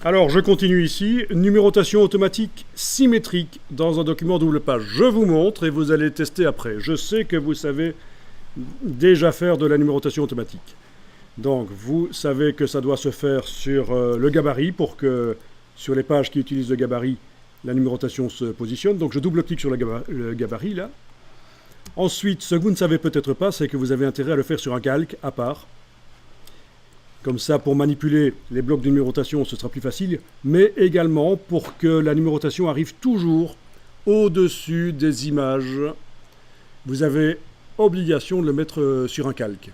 Alors, je continue ici. Numérotation automatique symétrique dans un document double page. Je vous montre et vous allez tester après. Je sais que vous savez déjà faire de la numérotation automatique. Donc, vous savez que ça doit se faire sur le gabarit pour que sur les pages qui utilisent le gabarit, la numérotation se positionne. Donc, je double-clique sur le gabarit, là. Ensuite, ce que vous ne savez peut-être pas, c'est que vous avez intérêt à le faire sur un calque à part. Comme ça, pour manipuler les blocs de numérotation, ce sera plus facile, mais également pour que la numérotation arrive toujours au-dessus des images. Vous avez obligation de le mettre sur un calque,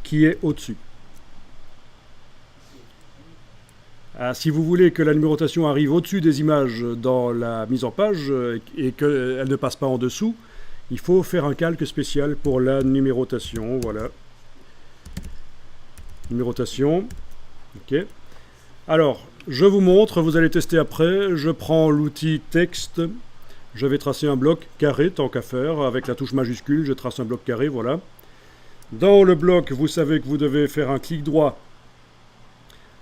qui est au-dessus. Si vous voulez que la numérotation arrive au-dessus des images dans la mise en page et qu'elle ne passe pas en dessous, il faut faire un calque spécial pour la numérotation. Voilà. Numérotation. Ok. Alors, je vous montre, vous allez tester après. Je prends l'outil texte. Je vais tracer un bloc carré, tant qu'à faire. Avec la touche majuscule, je trace un bloc carré, voilà. Dans le bloc, vous savez que vous devez faire un clic droit,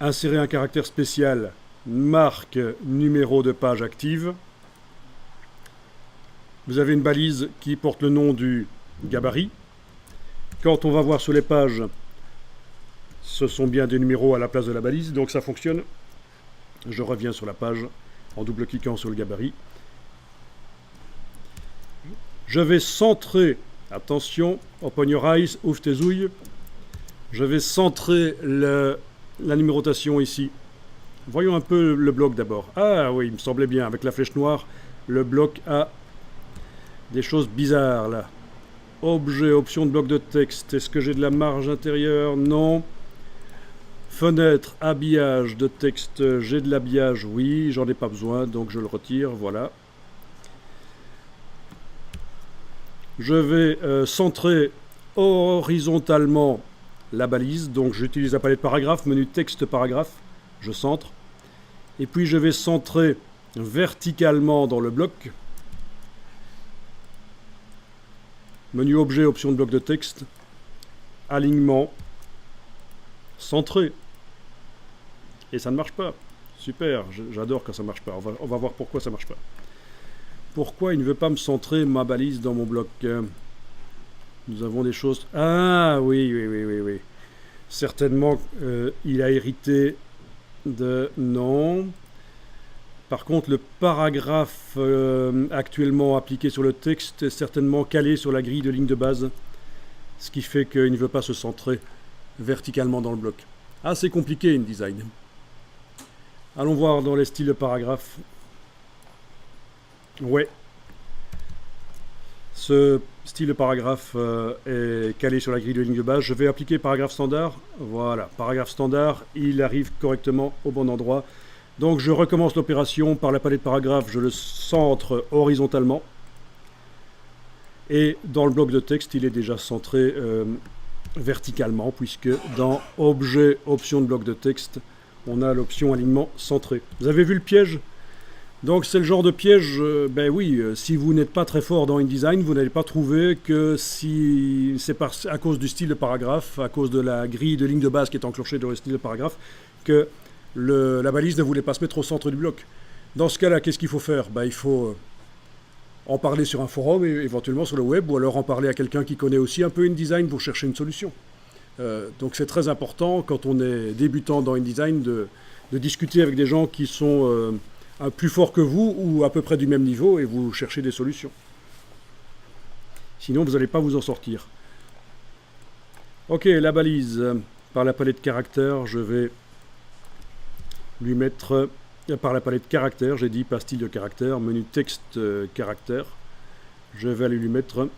insérer un caractère spécial, marque numéro de page active. Vous avez une balise qui porte le nom du gabarit. Quand on va voir sur les pages, ce sont bien des numéros à la place de la balise, donc ça fonctionne. Je reviens sur la page en double-cliquant sur le gabarit. Je vais centrer, attention, open your eyes, ouvre tes ouilles. Je vais centrer la numérotation ici. Voyons un peu le bloc d'abord. Ah oui, il me semblait bien, avec la flèche noire, le bloc a des choses bizarres là. Objet, option de bloc de texte. Est-ce que j'ai de la marge intérieure? Non. Fenêtre, habillage de texte, j'ai de l'habillage, oui, j'en ai pas besoin, donc je le retire, voilà. Je vais centrer horizontalement la balise, donc j'utilise la palette paragraphe, menu texte paragraphe, je centre. Et puis je vais centrer verticalement dans le bloc. Menu objet, option de bloc de texte, alignement, centré. Et ça ne marche pas. Super, j'adore quand ça ne marche pas. On va voir pourquoi ça ne marche pas. Pourquoi il ne veut pas me centrer ma balise dans mon bloc? Nous avons des choses... Ah oui. Certainement, il a hérité de... Non. Par contre, le paragraphe actuellement appliqué sur le texte est certainement calé sur la grille de ligne de base. Ce qui fait qu'il ne veut pas se centrer verticalement dans le bloc. Ah, c'est compliqué, InDesign. Allons voir dans les styles de paragraphe. Ouais. Ce style de paragraphe est calé sur la grille de ligne de base. Je vais appliquer paragraphe standard. Voilà, paragraphe standard, il arrive correctement au bon endroit. Donc je recommence l'opération par la palette paragraphe, je le centre horizontalement. Et dans le bloc de texte, il est déjà centré verticalement, puisque dans objet, option de bloc de texte, on a l'option alignement centré. Vous avez vu le piège? Donc c'est le genre de piège, ben oui, si vous n'êtes pas très fort dans InDesign, vous n'allez pas trouver que si c'est à cause du style de paragraphe, à cause de la grille de ligne de base qui est enclenchée dans le style de paragraphe, que la balise ne voulait pas se mettre au centre du bloc. Dans ce cas-là, qu'est-ce qu'il faut faire? Ben, il faut en parler sur un forum, et éventuellement sur le web, ou alors en parler à quelqu'un qui connaît aussi un peu InDesign pour chercher une solution. Donc c'est très important, quand on est débutant dans InDesign, de discuter avec des gens qui sont plus forts que vous, ou à peu près du même niveau, et vous cherchez des solutions. Sinon, vous n'allez pas vous en sortir. Ok, la balise, par la palette caractère, je vais lui mettre... par la palette caractère, j'ai dit pas style de caractère, menu texte caractère, je vais aller lui mettre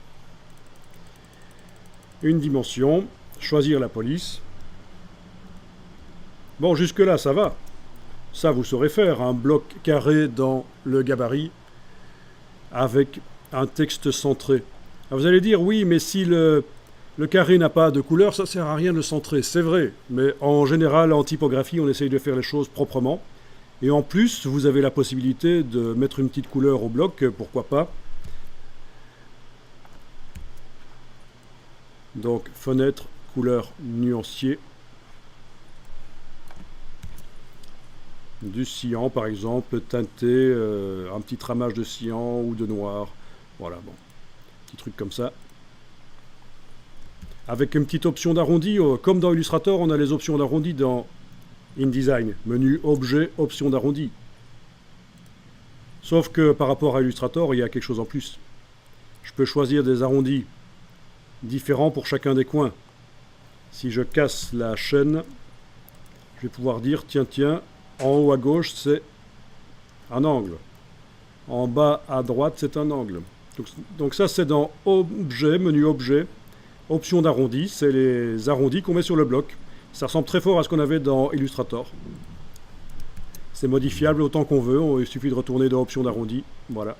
une dimension, choisir la police. Bon, jusque-là, ça va. Ça, vous saurez faire, un bloc carré dans le gabarit avec un texte centré. Alors vous allez dire, oui, mais si le carré n'a pas de couleur, ça ne sert à rien de le centrer. C'est vrai, mais en général, en typographie, on essaye de faire les choses proprement. Et en plus, vous avez la possibilité de mettre une petite couleur au bloc, pourquoi pas. Donc, fenêtre, couleur nuancier. du cyan par exemple, teinté, un petit tramage de cyan ou de noir. Voilà, bon, petit truc comme ça. Avec une petite option d'arrondi, comme dans Illustrator, on a les options d'arrondi dans InDesign. Menu, objet, option d'arrondi. Sauf que par rapport à Illustrator, il y a quelque chose en plus. Je peux choisir des arrondis différents pour chacun des coins. Si je casse la chaîne, je vais pouvoir dire, tiens, en haut à gauche, c'est un angle. En bas à droite, c'est un angle. Donc ça, c'est dans Objet, menu Objet, option d'arrondi. C'est les arrondis qu'on met sur le bloc. Ça ressemble très fort à ce qu'on avait dans Illustrator. C'est modifiable autant qu'on veut. Il suffit de retourner dans option d'arrondi. Voilà.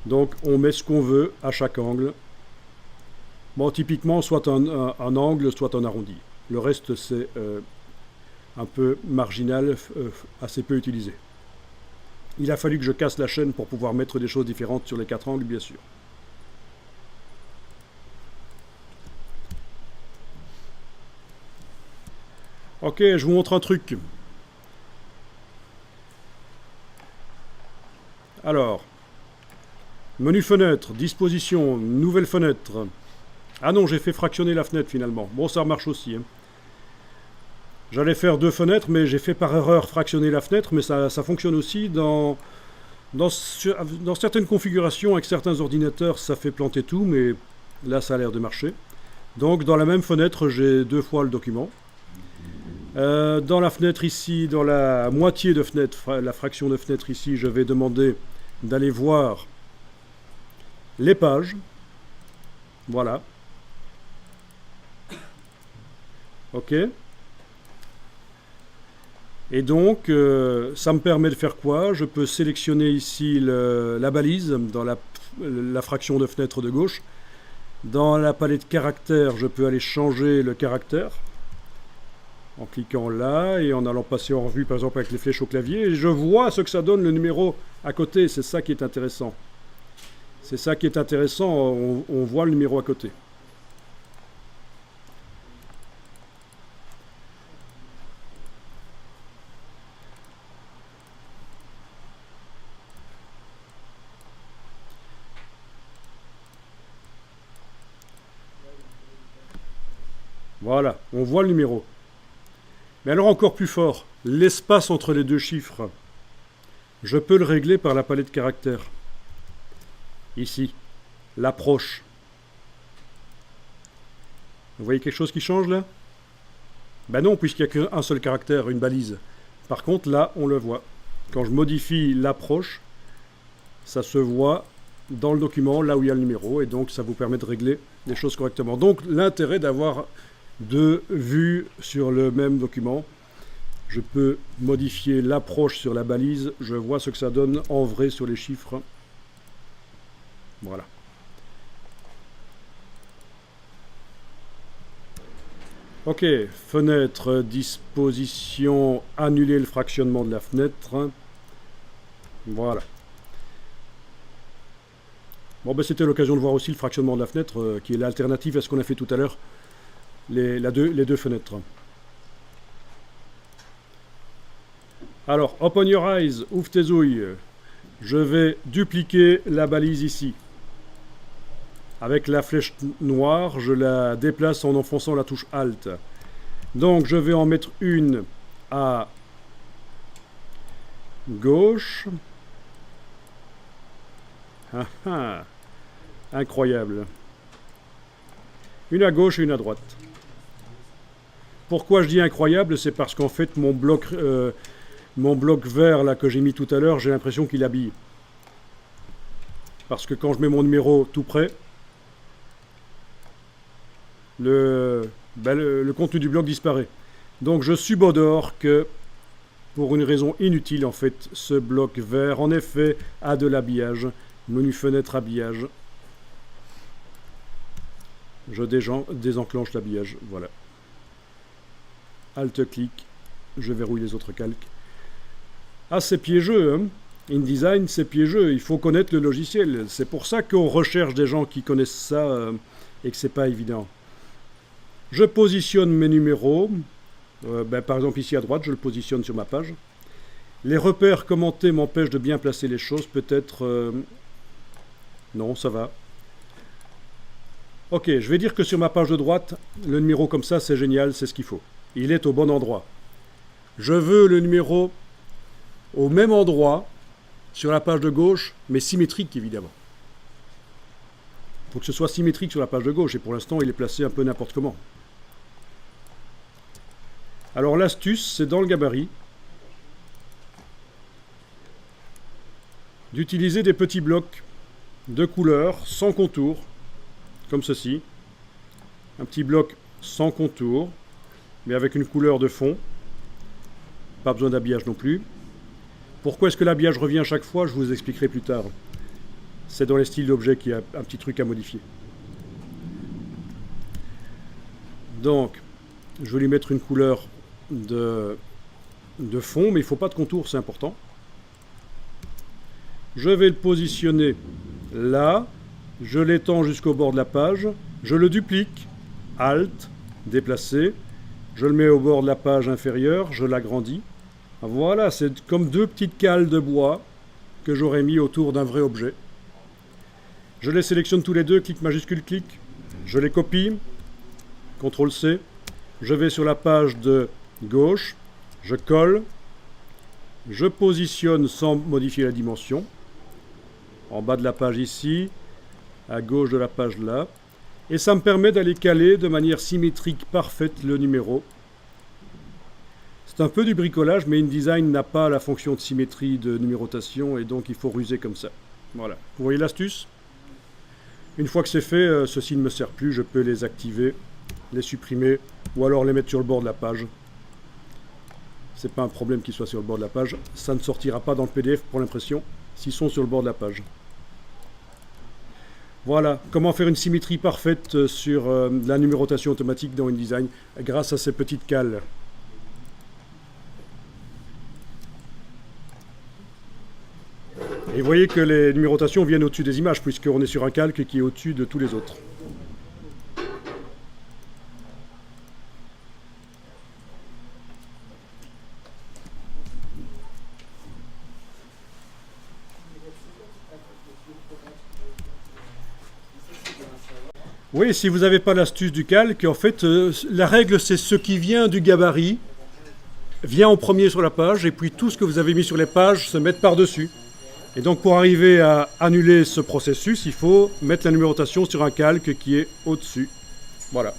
Donc on met ce qu'on veut à chaque angle. Bon, typiquement, soit un angle, soit un arrondi. Le reste, c'est un peu marginal, assez peu utilisé. Il a fallu que je casse la chaîne pour pouvoir mettre des choses différentes sur les 4 angles, bien sûr. Ok, je vous montre un truc. Alors, menu fenêtre, disposition, nouvelle fenêtre. Ah non, j'ai fait fractionner la fenêtre finalement. Bon, ça marche aussi. Hein. J'allais faire 2 fenêtres, mais j'ai fait par erreur fractionner la fenêtre, mais ça fonctionne aussi dans certaines configurations avec certains ordinateurs, ça fait planter tout, mais là ça a l'air de marcher. Donc dans la même fenêtre, j'ai 2 fois le document. Dans la fenêtre ici, dans la moitié de fenêtre, la fraction de fenêtre ici, je vais demander d'aller voir les pages. Voilà. Ok. Et donc, ça me permet de faire quoi? Je peux sélectionner ici la balise dans la fraction de fenêtre de gauche. Dans la palette caractères, je peux aller changer le caractère en cliquant là et en allant passer en revue par exemple avec les flèches au clavier. Et je vois ce que ça donne le numéro à côté. C'est ça qui est intéressant. C'est ça qui est intéressant. On voit le numéro à côté. Voilà, on voit le numéro. Mais alors encore plus fort, l'espace entre les 2 chiffres, je peux le régler par la palette caractères. Ici, l'approche. Vous voyez quelque chose qui change là? Ben non, puisqu'il n'y a qu'un seul caractère, une balise. Par contre, là, on le voit. Quand je modifie l'approche, ça se voit dans le document, là où il y a le numéro, et donc ça vous permet de régler les choses correctement. Donc l'intérêt d'avoir 2 vues sur le même document. Je peux modifier l'approche sur la balise. Je vois ce que ça donne en vrai sur les chiffres. Voilà. Ok, fenêtre, disposition, annuler le fractionnement de la fenêtre. Voilà. Bon, ben c'était l'occasion de voir aussi le fractionnement de la fenêtre, qui est l'alternative à ce qu'on a fait tout à l'heure. Les 2 fenêtres. Alors, open your eyes, ouvre tes ouilles. Je vais dupliquer la balise ici. Avec la flèche noire, je la déplace en enfonçant la touche Alt. Donc, je vais en mettre une à gauche. Ah ah, incroyable. Une à gauche et une à droite. Pourquoi je dis incroyable? C'est parce qu'en fait, mon bloc vert là, que j'ai mis tout à l'heure, j'ai l'impression qu'il habille. Parce que quand je mets mon numéro tout près, le contenu du bloc disparaît. Donc je subodore que, pour une raison inutile en fait, ce bloc vert, en effet, a de l'habillage. Menu fenêtre habillage. Je désenclenche l'habillage, voilà. Alt-clic, je verrouille les autres calques. Ah, c'est piégeux, hein. InDesign, c'est piégeux, il faut connaître le logiciel. C'est pour ça qu'on recherche des gens qui connaissent ça et que c'est pas évident. Je positionne mes numéros. Par exemple ici à droite, je le positionne sur ma page. Les repères commentés m'empêchent de bien placer les choses, peut-être... non, ça va. Ok, je vais dire que sur ma page de droite, le numéro comme ça, c'est génial, c'est ce qu'il faut. Il est au bon endroit. Je veux le numéro au même endroit sur la page de gauche, mais symétrique évidemment. Il faut que ce soit symétrique sur la page de gauche, et pour l'instant, il est placé un peu n'importe comment. Alors l'astuce, c'est dans le gabarit, d'utiliser des petits blocs de couleurs sans contour, comme ceci. Un petit bloc sans contour, mais avec une couleur de fond. Pas besoin d'habillage non plus. Pourquoi est-ce que l'habillage revient à chaque fois? Je vous expliquerai plus tard. C'est dans les styles d'objets qu'il y a un petit truc à modifier. Donc, je vais lui mettre une couleur de fond, mais il ne faut pas de contour, c'est important. Je vais le positionner là. Je l'étends jusqu'au bord de la page. Je le duplique. Alt, déplacer. Je le mets au bord de la page inférieure. Je l'agrandis. Voilà, c'est comme deux petites cales de bois que j'aurais mis autour d'un vrai objet. Je les sélectionne tous les deux, clic majuscule, clic. Je les copie, CTRL-C. Je vais sur la page de gauche, je colle, je positionne sans modifier la dimension. En bas de la page ici, à gauche de la page là. Et ça me permet d'aller caler de manière symétrique parfaite le numéro. C'est un peu du bricolage, mais InDesign n'a pas la fonction de symétrie de numérotation et donc il faut ruser comme ça. Voilà. Vous voyez l'astuce? Une fois que c'est fait, ceci ne me sert plus, je peux les activer, les supprimer ou alors les mettre sur le bord de la page. C'est pas un problème qu'ils soient sur le bord de la page. Ça ne sortira pas dans le PDF pour l'impression s'ils sont sur le bord de la page. Voilà, comment faire une symétrie parfaite sur la numérotation automatique dans InDesign grâce à ces petites cales. Et vous voyez que les numérotations viennent au-dessus des images, puisqu'on est sur un calque qui est au-dessus de tous les autres. Oui, si vous n'avez pas l'astuce du calque, en fait, la règle, c'est ce qui vient du gabarit, vient en premier sur la page, et puis tout ce que vous avez mis sur les pages se met par-dessus. Et donc pour arriver à annuler ce processus, il faut mettre la numérotation sur un calque qui est au-dessus. Voilà.